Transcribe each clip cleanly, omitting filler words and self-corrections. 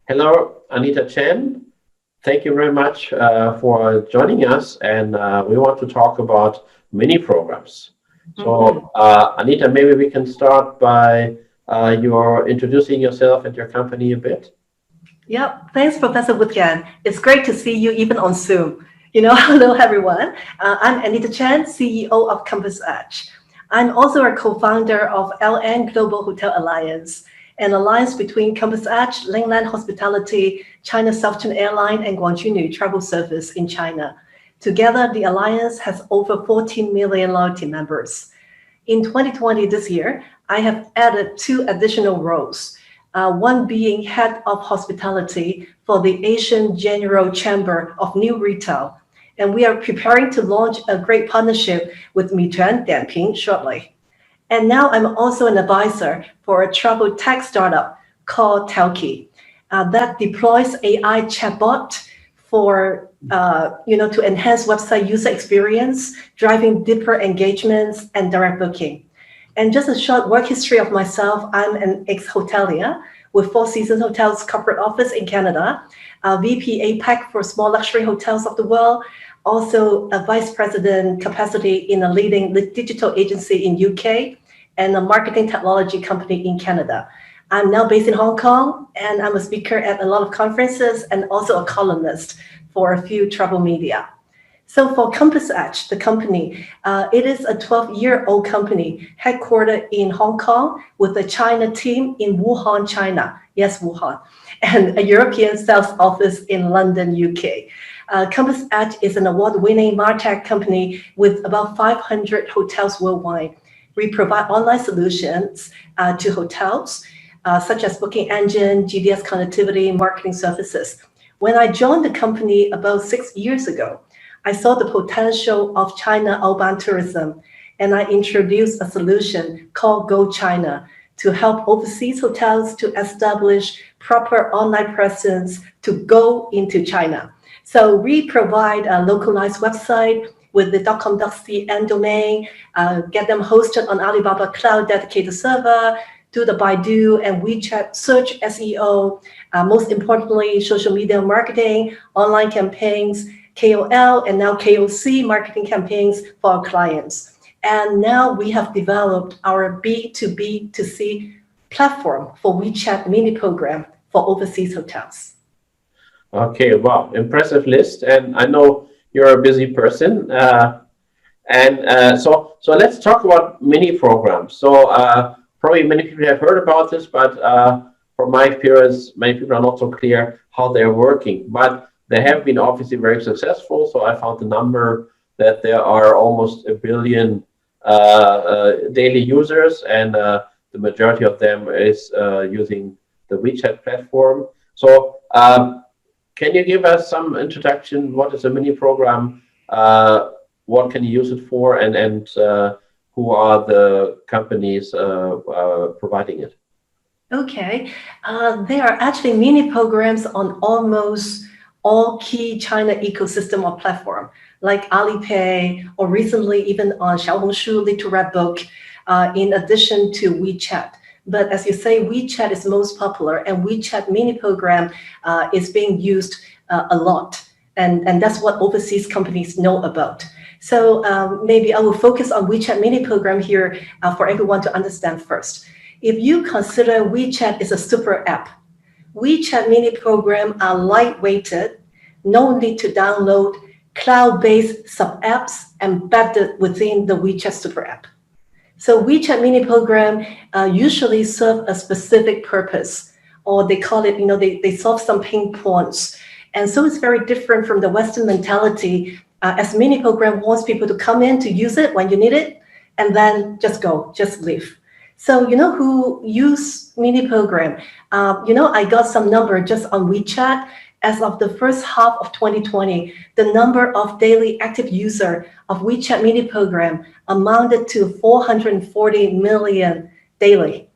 Hello, Anita Chen. Thank you very much for joining us. And we want to talk about mini programs. Mhm. So, Anita, maybe we can start by your introducing yourself and your company a bit. Yep. Thanks, Professor Wutgan. It's great to see you even on Zoom. Hello, everyone. I'm Anita Chen, CEO of Compass Edge. I'm also a co-founder of LN Global Hotel Alliance, an alliance between Compass Edge, Lingland Hospitality, China Southern Airline, and Guangzhou Travel Service in China. Together, the alliance has over 14 million loyalty members. In 2020, this year, I have added two additional roles, one being head of hospitality for the Asian General Chamber of New Retail. And we are preparing to launch a great partnership with Meituan Dianping shortly. And now I'm also an advisor for a travel tech startup called Telki that deploys AI chatbot for to enhance website user experience, driving deeper engagements and direct booking. And just a short work history of myself, I'm an ex-hotelier with Four Seasons Hotels corporate office in Canada, VP APAC for small luxury hotels of the world, also a vice president capacity in a leading digital agency in UK and a marketing technology company in Canada. I'm now based in Hong Kong, and I'm a speaker at a lot of conferences and also a columnist for a few travel media. So for Compass Edge, the company, it is a 12-year-old company headquartered in Hong Kong with a China team in Wuhan, China. Yes, Wuhan. And a European sales office in London, UK. Compass Edge is an award-winning MarTech company with about 500 hotels worldwide. We provide online solutions to hotels, such as booking engine, GDS connectivity, marketing services. When I joined the company about 6 years ago, I saw the potential of China outbound tourism, and I introduced a solution called Go China to help overseas hotels to establish proper online presence to go into China. So we provide a localized website with the .com.cn domain, get them hosted on Alibaba Cloud dedicated server, do the Baidu and WeChat search SEO, most importantly, social media marketing, online campaigns, KOL, and now KOC marketing campaigns for our clients. And now we have developed our B2B2C platform for WeChat mini program for overseas hotels. Okay, wow, impressive list. And I know you're a busy person. So let's talk about mini programs. So probably many people have heard about this, but from my experience, many people are not so clear how they're working. But they have been obviously very successful. So I found the number that there are almost 1 billion daily users, and the majority of them is using the WeChat platform. So can you give us some introduction? What is a mini program? What can you use it for? And who are the companies providing it? Okay, there are actually mini programs on almost all key China ecosystem or platform, like Alipay, or recently even on Xiaohongshu, Little Book, in addition to WeChat. But as you say, WeChat is most popular, and WeChat mini program is being used a lot. And that's what overseas companies know about. So maybe I will focus on WeChat mini program here for everyone to understand first. If you consider WeChat is a super app, WeChat mini program are lightweighted, no need to download, cloud-based sub-apps embedded within the WeChat super app. So WeChat mini program usually serve a specific purpose, or they call it, they solve some pain points. And so it's very different from the Western mentality, as mini program wants people to come in to use it when you need it, and then just go, just leave. So who use mini program? I got some number just on WeChat. As of the first half of 2020, the number of daily active user of WeChat mini program amounted to 440 million daily.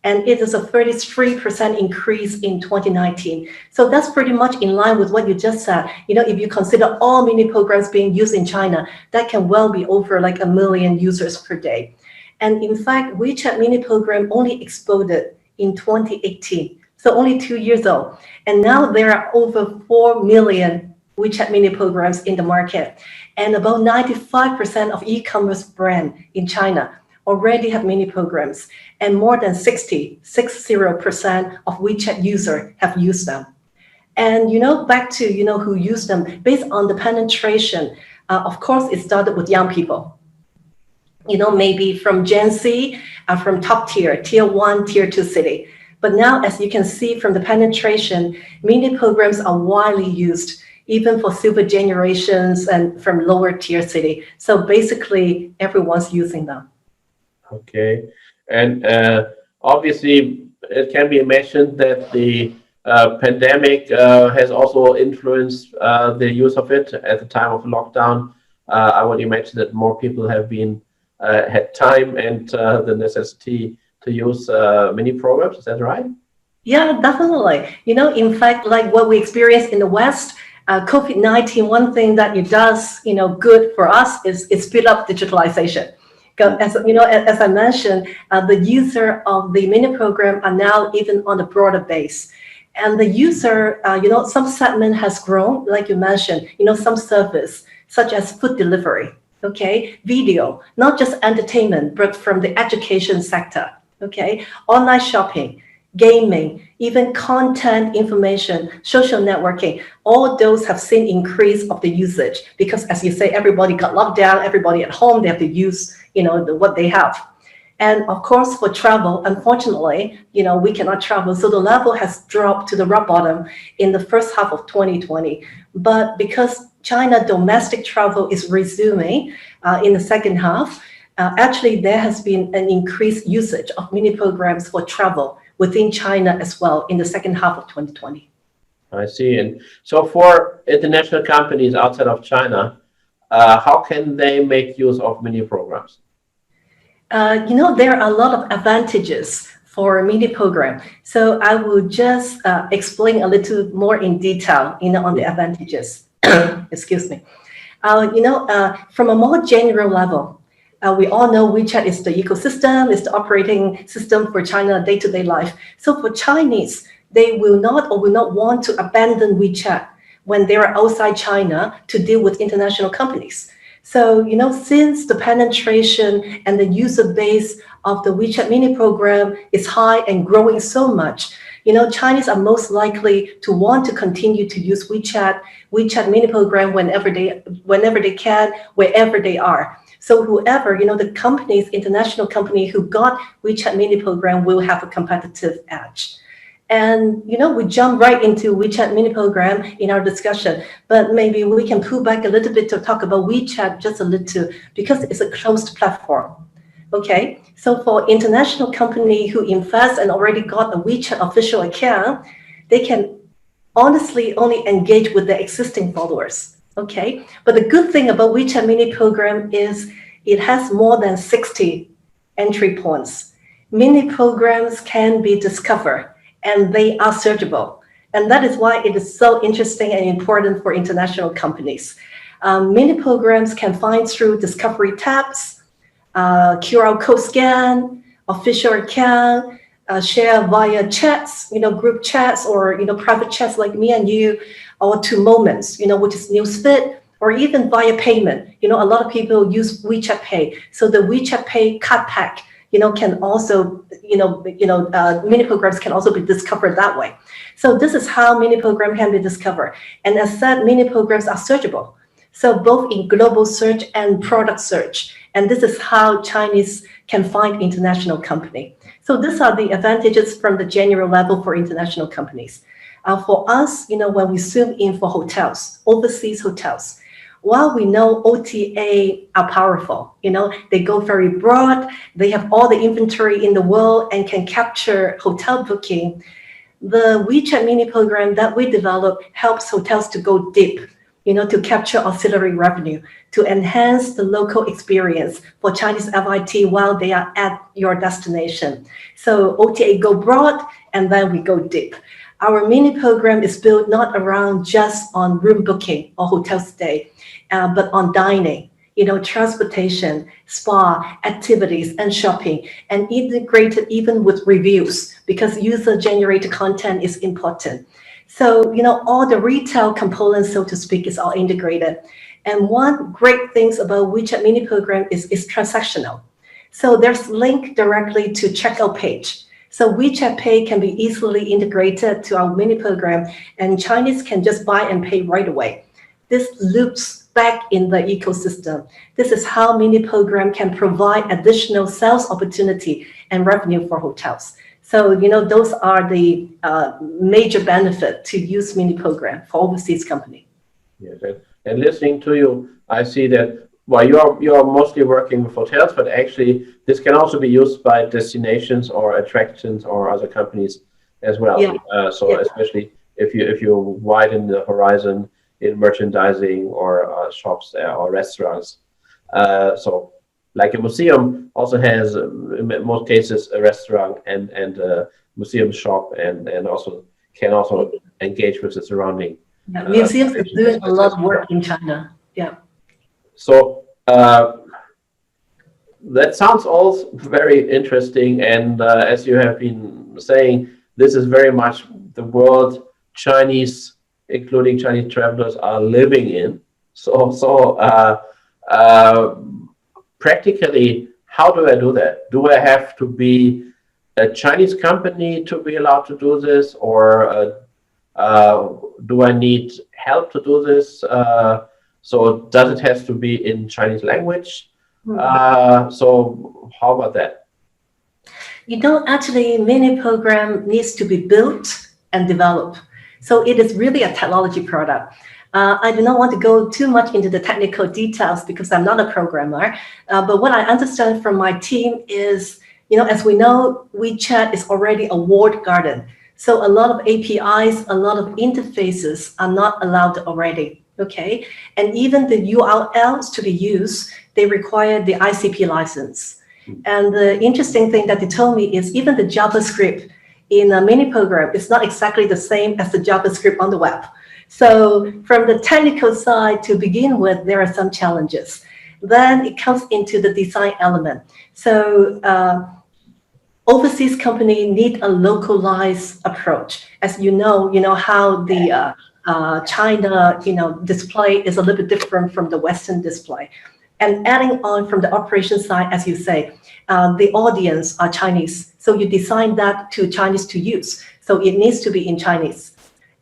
And it is a 33% increase in 2019. So that's pretty much in line with what you just said. If you consider all mini programs being used in China, that can well be over like 1 million users per day. And in fact, WeChat mini program only exploded in 2018. So only 2 years old. And now there are over 4 million WeChat mini programs in the market. And about 95% of e-commerce brands in China already have mini programs. And more than 60% of WeChat users have used them. And back to who use them based on the penetration. Of course, it started with young people. Maybe from Gen Z, from top tier 1, tier 2 city. But now, as you can see from the penetration, mini programs are widely used, even for silver generations and from lower tier city. So basically, everyone's using them. Okay. And obviously, it can be mentioned that the pandemic has also influenced the use of it at the time of lockdown. I want to mention that more people have been had time and the necessity to use mini programs. Is that right? Yeah, definitely. In fact, like what we experience in the West, COVID-19, one thing that it does, good for us is it speed up digitalization. As I mentioned, the user of the mini program are now even on a broader base. And the user, some segment has grown, like you mentioned, some service, such as food delivery, okay, video, not just entertainment, but from the education sector, okay, online shopping, gaming, even content information, social networking, all those have seen increase of the usage because, as you say, everybody got locked down, everybody at home, they have to use, what they have. And of course, for travel, unfortunately, we cannot travel. So the level has dropped to the rock bottom in the first half of 2020. But because China domestic travel is resuming in the second half, actually there has been an increased usage of mini programs for travel within China as well in the second half of 2020. I see. And so for international companies outside of China, how can they make use of mini programs? There are a lot of advantages for a mini program. So I will just explain a little more in detail, on the advantages. Excuse me. From a more general level, we all know WeChat is the ecosystem, is the operating system for China day-to-day life. So for Chinese, they will not want to abandon WeChat when they are outside China to deal with international companies. So, since the penetration and the user base of the WeChat mini program is high and growing so much, Chinese are most likely to want to continue to use WeChat mini program whenever they can, wherever they are. So whoever, the companies, international company who got WeChat mini program will have a competitive edge. And, we jump right into WeChat mini program in our discussion, but maybe we can pull back a little bit to talk about WeChat just a little because it's a closed platform. Okay, so for international company who invest and already got a WeChat official account, they can honestly only engage with their existing followers. Okay, but the good thing about WeChat mini program is it has more than 60 entry points. Mini programs can be discovered and they are searchable. And that is why it is so interesting and important for international companies. Mini programs can find through discovery tabs, QR code scan, official account, share via chats, group chats or, private chats like me and you, or to moments, which is newsfeed, or even via payment. A lot of people use WeChat Pay. So the WeChat Pay card pack, can also, mini programs can also be discovered that way. So this is how mini program can be discovered. And as said, mini programs are searchable. So both in global search and product search. And this is how Chinese can find international company. So these are the advantages from the general level for international companies. For us, when we zoom in for hotels, overseas hotels, while we know OTA are powerful, they go very broad, they have all the inventory in the world and can capture hotel booking. The WeChat mini program that we developed helps hotels to go deep, to capture auxiliary revenue, to enhance the local experience for Chinese FIT while they are at your destination. So OTA go broad and then we go deep. Our mini program is built not around just on room booking or hotel stay, but on dining, transportation, spa, activities, and shopping, and integrated even with reviews because user-generated content is important. So, all the retail components, so to speak, is all integrated. And one great things about WeChat mini program is it's transactional. So there's link directly to checkout page. So WeChat Pay can be easily integrated to our mini program, and Chinese can just buy and pay right away. This loops back in the ecosystem. This is how mini program can provide additional sales opportunity and revenue for hotels. So, those are the major benefit to use mini program for overseas company. Yes, and listening to you, I see that, well, you are mostly working with hotels, but actually this can also be used by destinations or attractions or other companies as well. Yeah. So especially if you widen the horizon in merchandising or shops or restaurants. So like a museum also has, in most cases, a restaurant and a museum shop, and also can also engage with the surrounding. Yeah, museums are doing a lot of work in China. Yeah. So that sounds all very interesting, and as you have been saying, this is very much the world Chinese, including Chinese travelers, are living in. So practically, how do I do that? Do I have to be a Chinese company to be allowed to do this, or do I need help to do this? So does it have to be in Chinese language? So how about that? Actually, mini program needs to be built and developed. So it is really a technology product. I do not want to go too much into the technical details because I'm not a programmer. But what I understand from my team is, as we know, WeChat is already a walled garden. So a lot of APIs, a lot of interfaces are not allowed already. Okay. And even the URLs to be used, they require the ICP license. And the interesting thing that they told me is even the JavaScript in a mini program is not exactly the same as the JavaScript on the web. So from the technical side to begin with, there are some challenges. Then it comes into the design element. So overseas company need a localized approach. As you know how the China, display is a little bit different from the Western display. And adding on from the operation side, as you say, the audience are Chinese. So you design that to Chinese to use. So it needs to be in Chinese.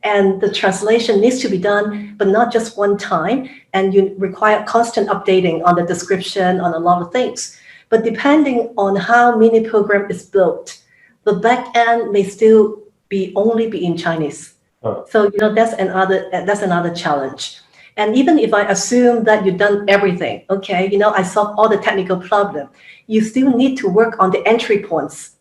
And the translation needs to be done, but not just one time. And you require constant updating on the description, on a lot of things. But depending on how mini program is built, the back end may still only be in Chinese. So that's another challenge. And even if I assume that you've done everything, okay, I solved all the technical problem, you still need to work on the entry points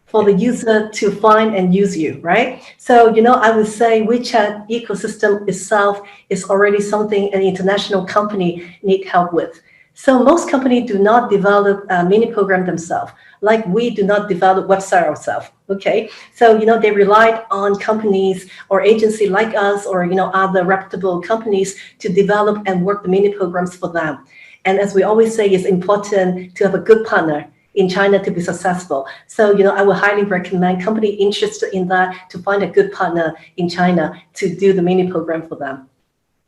for the user to find and use you, right? So, I would say WeChat ecosystem itself is already something an international company need help with. So most companies do not develop a mini program themselves, like we do not develop website ourselves, okay? So, they relied on companies or agency like us or, other reputable companies to develop and work the mini programs for them. And as we always say, it's important to have a good partner in China to be successful. So, I would highly recommend company interested in that to find a good partner in China to do the mini program for them.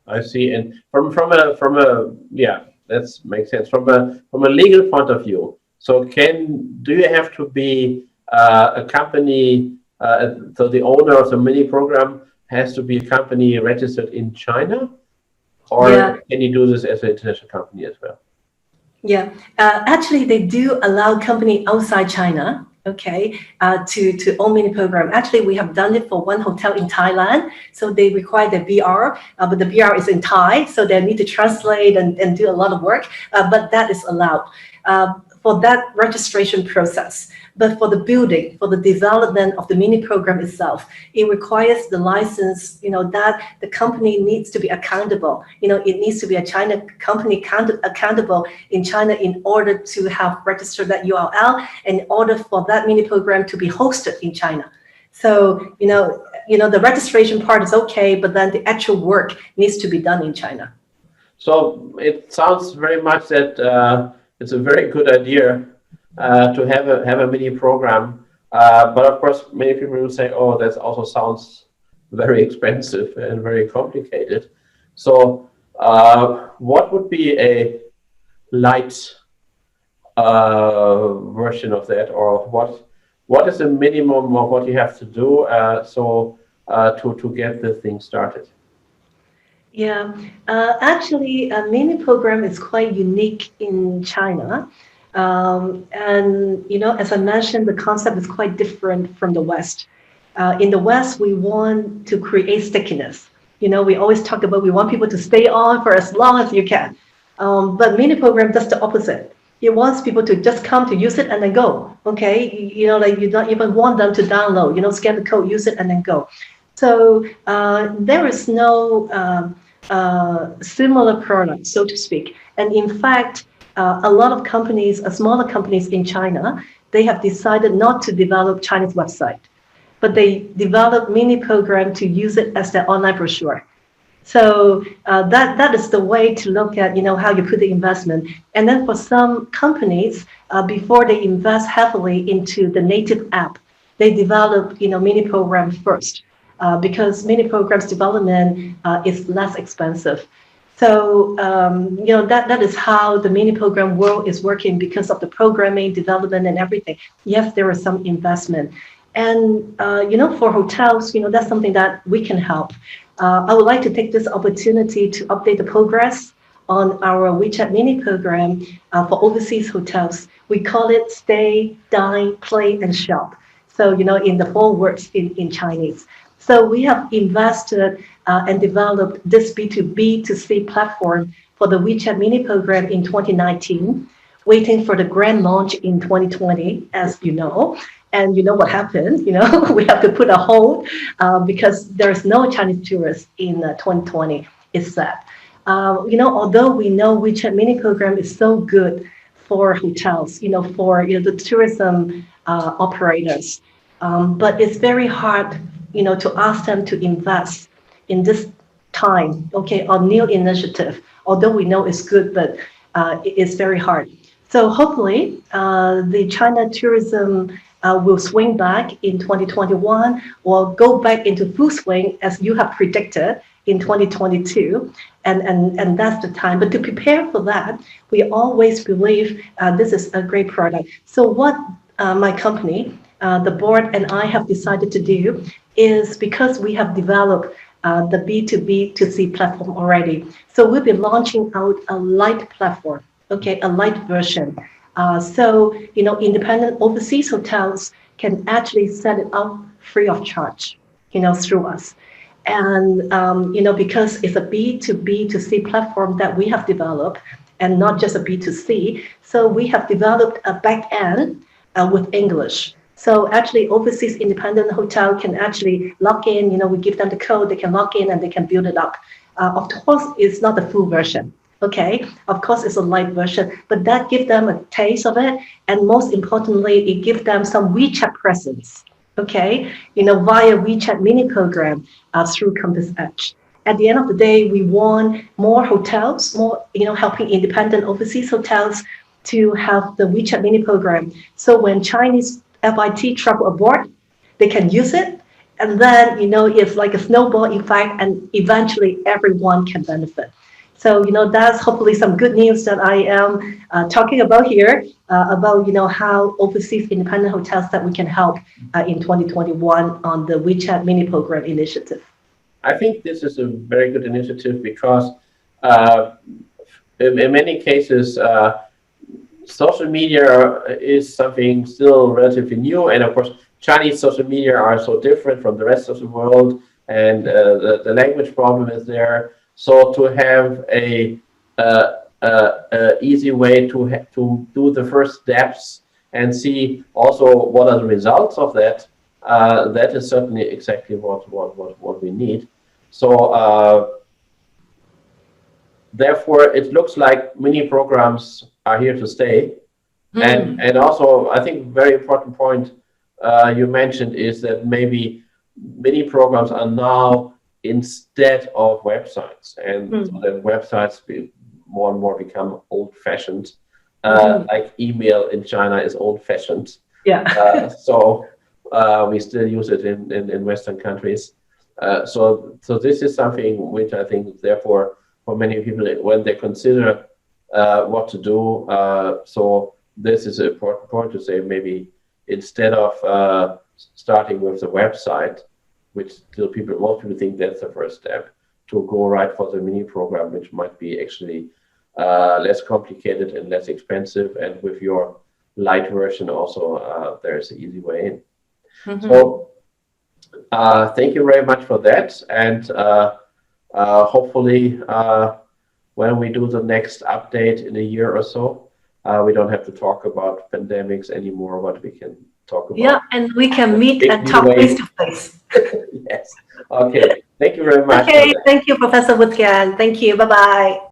I see. And from a yeah, that makes sense. From a legal point of view, so do you have to be a company? So the owner of the mini program has to be a company registered in China, or can you do this as an international company as well? Yeah, actually, they do allow company outside China, okay, to own mini program. Actually, we have done it for one hotel in Thailand. So they require the BR, but the BR is in Thai, so they need to translate and do a lot of work. But that is allowed for that registration process. But for the building, for the development of the mini program itself, it requires the license, that the company needs to be accountable. It needs to be a China company accountable in China in order to have registered that URL, in order for that mini program to be hosted in China. So, the registration part is okay, but then the actual work needs to be done in China. So it sounds very much that it's a very good idea to have a mini program. But of course, many people will say, "Oh, that also sounds very expensive and very complicated." So, what would be a light version of that, or what is the minimum of what you have to do to get the thing started? Yeah, actually, a mini program is quite unique in China. And, as I mentioned, the concept is quite different from the West. In the West, we want to create stickiness. We always talk about we want people to stay on for as long as you can. But mini program does the opposite. It wants people to just come to use it and then go. Okay, like you don't even want them to download. Scan the code, use it, and then go. So there is no similar product, so to speak. And in fact, a lot of companies, smaller companies in China, they have decided not to develop Chinese website, but they develop mini program to use it as their online brochure. So that is the way to look at how you put the investment. And then for some companies, before they invest heavily into the native app, they develop mini program first because mini programs development is less expensive. So that is how the mini program world is working because of the programming, development, and everything. Yes, there is some investment, and for hotels, that's something that we can help. I would like to take this opportunity to update the progress on our WeChat mini program for overseas hotels. We call it Stay, Dine, Play, and Shop. So, in the 4 words in Chinese. So we have invested and developed this B2B to C platform for the WeChat mini program in 2019, waiting for the grand launch in 2020, as you know. And you know what happened? We have to put a hold because there's no Chinese tourists in 2020. It's sad. Although we know WeChat mini program is so good for hotels, for the tourism operators, but it's very hard, to ask them to invest in this time, okay, on new initiative. Although we know it's good, but it's very hard. So hopefully, the China tourism will swing back in 2021 or go back into full swing as you have predicted in 2022. And that's the time. But to prepare for that, we always believe this is a great product. So what my company, the board and I have decided to do is because we have developed the B2B to C platform already. So we'll be launching out a light platform, okay, a light version. So, independent overseas hotels can actually set it up free of charge, through us. And, because it's a B2B to C platform that we have developed and not just a B2C, so we have developed a back end with English. So actually, overseas independent hotel can actually log in. We give them the code, they can log in and they can build it up. Of course, it's not the full version. Okay, of course, it's a light version, but that gives them a taste of it. And most importantly, it gives them some WeChat presence. Okay, via WeChat mini program through Compass Edge. At the end of the day, we want more hotels, helping independent overseas hotels to have the WeChat mini program. So when Chinese FIT travel abroad, they can use it. And then, it's like a snowball effect and eventually everyone can benefit. So, that's hopefully some good news that I am talking about here about, how overseas independent hotels that we can help in 2021 on the WeChat mini program initiative. I think this is a very good initiative because in many cases, social media is something still relatively new. And of course, Chinese social media are so different from the rest of the world. And the language problem is there. So to have a easy way to do the first steps and see also what are the results of that, that is certainly exactly what we need. So therefore, it looks like mini programs are here to stay. And also, I think very important point you mentioned is that maybe mini programs are now instead of websites, and Mm. so then websites more and more become old-fashioned. Mhm. Like email in China is old-fashioned. Yeah. So we still use it in Western countries. So this is something which I think, therefore, for many people, when they consider what to do, so this is an important point to say, maybe instead of starting with the website, which still most people think that's the first step, to go right for the mini program, which might be actually less complicated and less expensive, and with your light version also, there's an easy way in. Mhm. So thank you very much for that, and hopefully when we do the next update in a year or so, we don't have to talk about pandemics anymore, but we can talk Yeah, about and we can meet big and new talk face ways. to face. Yes. Okay. Thank you very much for Okay, that. thank you, Professor Wutkan. Thank you. Bye bye.